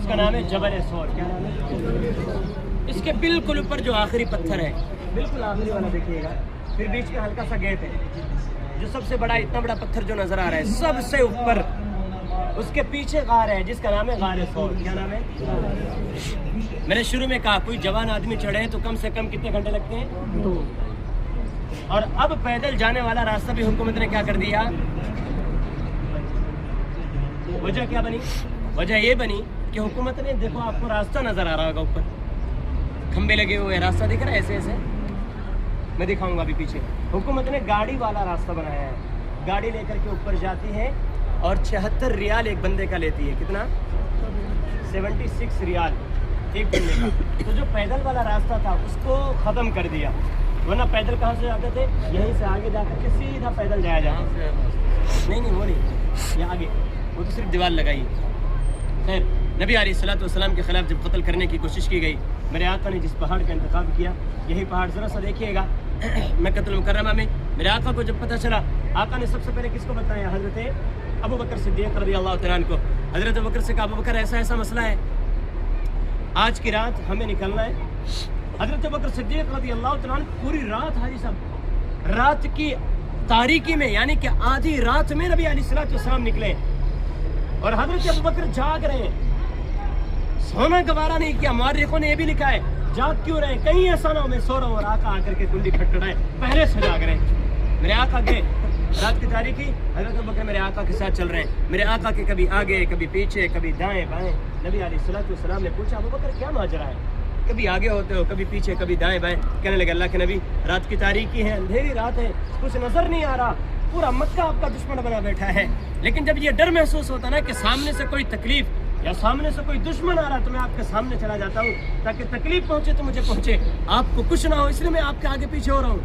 کا نام ہے جبل سور. کیا نام ہے؟ اس کے بالکل اوپر جو آخری پتھر ہے، بالکل آخری والا دیکھیے گا، پھر بیچ میں ہلکا سا گیپ ہے. جو سب سے بڑا اتنا بڑا پتھر جو نظر آ رہا ہے سب سے اوپر، اس کے پیچھے غار ہے جس کا نام ہے غار سور. کیا نام ہے؟ میں نے شروع میں کہا کوئی جوان آدمی چڑھے تو کم سے کم کتنے گھنٹے لگتے ہیں؟ 2. اور اب پیدل جانے والا راستہ بھی حکومت نے کیا کر دیا؟ وجہ کیا بنی؟ وجہ یہ بنی کہ حکومت نے، دیکھو آپ کو راستہ نظر آ رہا ہوگا، اوپر کھمبے لگے ہوئے، راستہ دکھ رہا ہے ایسے ایسے، میں دکھاؤں گا ابھی پیچھے. حکومت نے گاڑی والا راستہ بنایا ہے، گاڑی لے کر کے اوپر جاتی ہے اور 76 ریال ایک بندے کا لیتی ہے. کتنا؟ 76 ریال ایک بندے کا. تو جو پیدل والا راستہ تھا اس کو ختم کر دیا، ورنہ پیدل کہاں سے جاتے تھے؟ یہیں سے آگے جا کر کے سیدھا پیدل جایا جاتا. نہیں وہ نہیں، یہ آگے وہ تو صرف دیوار لگائی. خیر، نبی علیہ الصلوۃ والسلام کے خلاف جب قتل کرنے کی کوشش کی گئی، میرے آقا نے جس پہاڑ کا انتخاب کیا، یہی پہاڑ ذرا سا دیکھیے گا. مکۃ المکرمہ میں میرے آقا کو جب پتہ چلا، آقا نے سب سے پہلے کس کو بتایا؟ حضرت ابو بکر صدیق رضی اللہ تعالیٰ عنہ کو. حضرت ابو بکر سے کہا ابو بکر ایسا ایسا مسئلہ ہے، آج کی رات ہمیں نکلنا ہے. حضرت ابو بکر صدیق رضی اللہ تعالیٰ عنہ پوری رات حاجی صاحب، رات کی تاریکی میں، یعنی کہ آدھی رات میں نبی علیہ الصلوۃ والسلام نکلے، اور حضرت ابو بکر جاگ رہے ہیں. سونا گوارا نہیں کیا. مورخوں نے یہ بھی لکھا ہے جاگ کیوں رہے، کہیں ایسا نہ ہو میں سو رہا ہوں اور آقا آ کر کے کنڈی کھٹکھٹائے، پہلے سے جاگ رہے ہیں. میرے آقا گئے رات کی تاریکی، حضرت ابو بکر میرے آقا کے ساتھ چل رہے ہیں. میرے آقا کے کبھی آگے کبھی پیچھے کبھی دائیں بائیں. نبی علیہ الصلوۃ والسلام نے پوچھا ابو بکر کیا ماجرا ہے، کبھی آگے ہوتے ہو کبھی پیچھے کبھی دائیں بائیں؟ کہنے لگے اللہ کے نبی رات کی تاریکی ہے، اندھیری رات ہے، کچھ نظر نہیں آ رہا، پورا مکہ آپ کا دشمن بنا بیٹھا ہے. لیکن جب یہ ڈر محسوس ہوتا نا کہ سامنے سے کوئی تکلیف یا سامنے سے کوئی دشمن آ رہا تو میں آپ کے سامنے چلا جاتا ہوں تاکہ تکلیف پہنچے تو مجھے پہنچے، آپ کو کچھ نہ ہو، اس لیے میں آپ کے آگے پیچھے ہو رہا ہوں.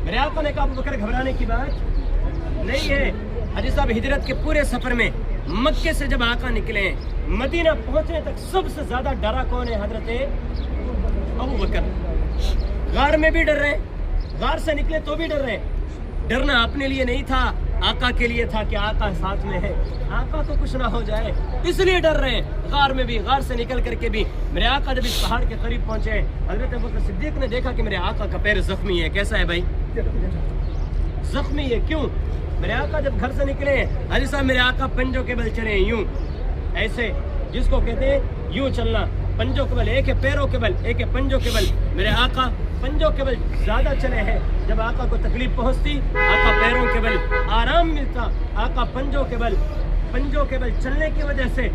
میرے آقا نے کہا ابو بکر گھبرانے کی بات نہیں ہے. حاجی صاحب ہجرت کے پورے سفر میں مکے سے جب آقا نکلے ہیں مدینہ پہنچنے تک سب سے زیادہ ڈرا کون ہے؟ حضرت ابو بکر. غار میں بھی ڈر رہے، غار سے نکلے تو بھی ڈر رہے. ڈرنا اپنے لیے نہیں تھا، آقا کے لیے تھا کہ آقا ساتھ میں ہے، آقا کو کچھ نہ ہو جائے، اس لیے ڈر رہے ہیں. غار میں بھی، غار سے نکل کر کے بھی میرے آقا جب اس پہاڑ کے قریب پہنچے، حضرت ابوبکر صدیق نے دیکھا کہ میرے آقا کا پیر زخمی ہے. کیسا ہے بھائی؟ زخمی ہے. کیوں؟ میرے آقا جب گھر سے نکلے ہیں حاجی صاحب، میرے آقا پنجوں کے بل چلے یوں، ایسے جس کو کہتے ہیں یوں چلنا، پنجوں کے بل، ایک ہے پیروں کے بل ایک ہے پنجوں کے بل. میرے آقا پنجوں کے بل زیادہ چلے ہیں. جب آقا کو تکلیف پہنچتی آقا پیروں کے بل آرام ملتا، آقا پنجوں کے بل چلنے کی وجہ سے